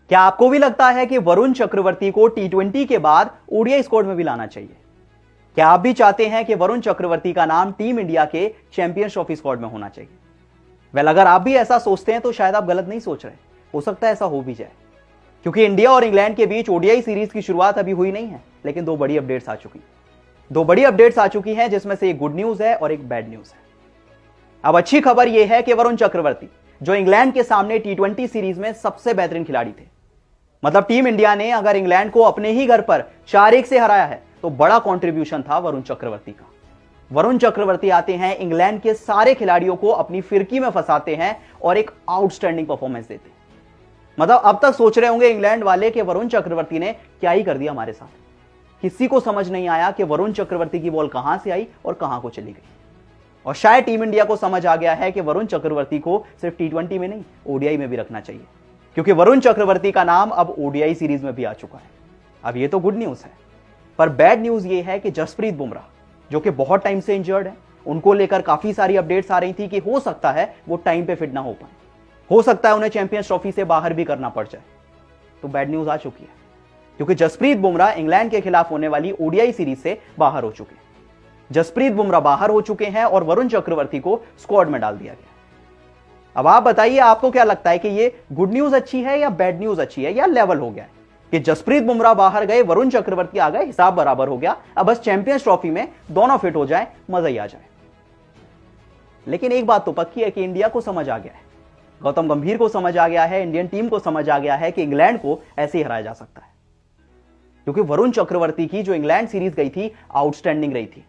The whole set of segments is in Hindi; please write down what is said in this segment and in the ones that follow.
क्या आपको भी लगता है कि वरुण चक्रवर्ती को टी20 के बाद ओडीआई स्क्वाड में भी लाना चाहिए? क्या आप भी चाहते हैं कि वरुण चक्रवर्ती का नाम टीम इंडिया के चैंपियंस ट्रॉफी स्क्वाड में होना चाहिए? वेल, अगर आप भी ऐसा सोचते हैं तो शायद आप गलत नहीं सोच रहे। हो सकता है ऐसा हो भी जाए, क्योंकि इंडिया और इंग्लैंड के बीच ओडीआई सीरीज की शुरुआत अभी हुई नहीं है, लेकिन दो बड़ी अपडेट्स आ चुकी हैं, जिसमें से एक गुड न्यूज है और एक बैड न्यूज है। अब अच्छी खबर यह है कि वरुण चक्रवर्ती, जो इंग्लैंड के सामने टी20 सीरीज में सबसे बेहतरीन खिलाड़ी थे, मतलब टीम इंडिया ने अगर इंग्लैंड को अपने ही घर पर 4-1 से हराया है तो बड़ा कंट्रीब्यूशन था वरुण चक्रवर्ती का। वरुण चक्रवर्ती आते हैं, इंग्लैंड के सारे खिलाड़ियों को अपनी फिरकी में फंसाते हैं और एक आउटस्टैंडिंग परफॉर्मेंस देते हैं। मतलब अब तक सोच रहे होंगे इंग्लैंड वाले कि वरुण चक्रवर्ती ने क्या ही कर दिया हमारे साथ। किसी को समझ नहीं आया कि वरुण चक्रवर्ती की बॉल कहां से आई और कहां को चली गई। और शायद टीम इंडिया को समझ आ गया है कि वरुण चक्रवर्ती को सिर्फ टी20 में नहीं, ओडीआई में भी रखना चाहिए, क्योंकि वरुण चक्रवर्ती का नाम अब ओडीआई सीरीज में भी आ चुका है। अब ये तो गुड न्यूज है, पर बैड न्यूज ये है कि जसप्रीत बुमराह, जो कि बहुत टाइम से इंजर्ड है, उनको लेकर काफी सारी अपडेट्स आ रही थी कि हो सकता है वो टाइम पे फिट ना हो पाए, हो सकता है उन्हें चैंपियंस ट्रॉफी से बाहर भी करना पड़ जाए। तो बैड न्यूज आ चुकी है, क्योंकि जसप्रीत बुमराह इंग्लैंड के खिलाफ होने वाली ओडीआई सीरीज से बाहर हो चुके हैं। जसप्रीत बुमराह बाहर हो चुके हैं और वरुण चक्रवर्ती को स्क्वाड में डाल दिया गया। अब आप बताइए, आपको क्या लगता है कि ये गुड न्यूज अच्छी है या बैड न्यूज अच्छी है, या लेवल हो गया है कि जसप्रीत बुमराह बाहर गए, वरुण चक्रवर्ती आ गए, हिसाब बराबर हो गया, अब बस चैंपियंस ट्रॉफी में दोनों फिट हो जाए, मजा ही आ जाए। लेकिन एक बात तो पक्की है कि इंडिया को समझ आ गया है, गौतम गंभीर को समझ आ गया है, इंडियन टीम को समझ आ गया है कि इंग्लैंड को ऐसे ही हराया जा सकता है, क्योंकि वरुण चक्रवर्ती की जो इंग्लैंड सीरीज गई थी आउटस्टैंडिंग रही थी।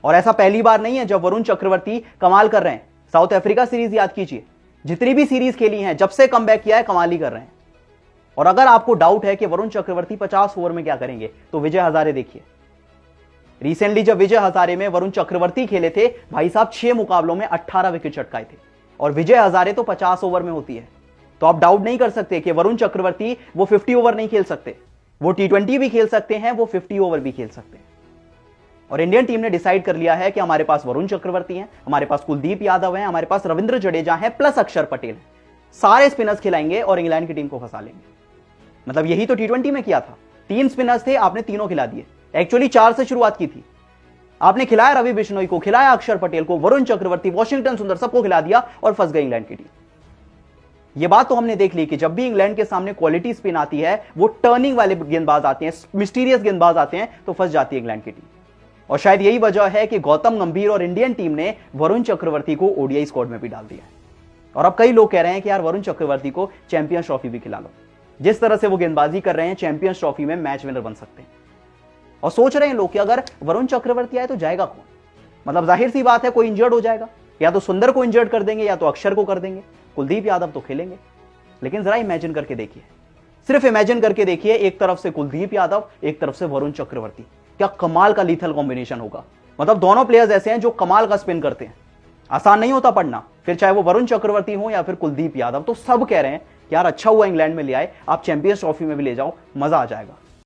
और ऐसा पहली बार नहीं है जब वरुण चक्रवर्ती कमाल कर रहे हैं। साउथ अफ्रीका सीरीज याद कीजिए, जितनी भी सीरीज खेली हैं, जब से कमबैक किया है कमाल ही कर रहे हैं। और अगर आपको डाउट है कि वरुण चक्रवर्ती 50 ओवर में क्या करेंगे, तो विजय हजारे देखिए। रिसेंटली जब विजय हजारे में वरुण चक्रवर्ती खेले थे, भाई साहब 6 मुकाबलों में 18 विकेट चटकाए थे, और विजय हजारे तो 50 ओवर में होती है। तो आप डाउट नहीं कर सकते कि वरुण चक्रवर्ती वो 50 ओवर नहीं खेल सकते, वो टी20 भी खेल सकते हैं, वो 50 ओवर भी खेल सकते हैं। और इंडियन टीम ने डिसाइड कर लिया है कि हमारे पास वरुण चक्रवर्ती हैं, हमारे पास कुलदीप यादव हैं, हमारे पास रविंद्र जडेजा हैं, प्लस अक्षर पटेल हैं। सारे स्पिनर्स खिलाएंगे और इंग्लैंड की टीम को फंसा लेंगे। मतलब यही तो टी20 में किया था। 3 स्पिनर्स थे, आपने तीनों खिला दिए। एक्चुअली 4 से शुरुआत की थी, आपने खिलाया रवि बिश्नोई को, खिलाया अक्षर पटेल को, वरुण चक्रवर्ती, वॉशिंगटन सुंदर, सबको खिला दिया और फंस गई इंग्लैंड की टीम। यह बात तो हमने देख ली कि जब भी इंग्लैंड के सामने क्वालिटी स्पिन आती है, वो टर्निंग वाले गेंदबाज आते हैं, मिस्टीरियस गेंदबाज आते हैं, तो फंस जाती है इंग्लैंड की टीम। और शायद यही वजह है कि गौतम गंभीर और इंडियन टीम ने वरुण चक्रवर्ती को ओडीआई स्क्वाड में भी डाल दिया है। और अब कई लोग कह रहे हैं कि यार वरुण चक्रवर्ती को चैंपियंस ट्रॉफी भी खिला लो। जिस तरह से वो गेंदबाजी कर रहे हैं, चैंपियंस ट्रॉफी में मैच विनर बन सकते हैं। और सोच रहे हैं लोग कि अगर वरुण चक्रवर्ती आए तो जाएगा कौन? मतलब जाहिर सी बात है, कोई इंजर्ड हो जाएगा, या तो सुंदर को इंजर्ड कर देंगे या तो अक्षर को कर देंगे। कुलदीप यादव तो खेलेंगे। लेकिन जरा इमेजिन करके देखिए, सिर्फ इमेजिन करके देखिए, एक तरफ से कुलदीप यादव, एक तरफ से वरुण चक्रवर्ती, क्या कमाल का लीथल कॉम्बिनेशन होगा। मतलब दोनों प्लेयर्स ऐसे हैं जो कमाल का स्पिन करते हैं, आसान नहीं होता पढ़ना। फिर चाहे वो वरुण चक्रवर्ती हो या फिर कुलदीप यादव, तो सब कह रहे हैं कि यार अच्छा हुआ इंग्लैंड में ले आए, आप चैंपियंस ट्रॉफी में भी ले जाओ, मजा आ जाएगा।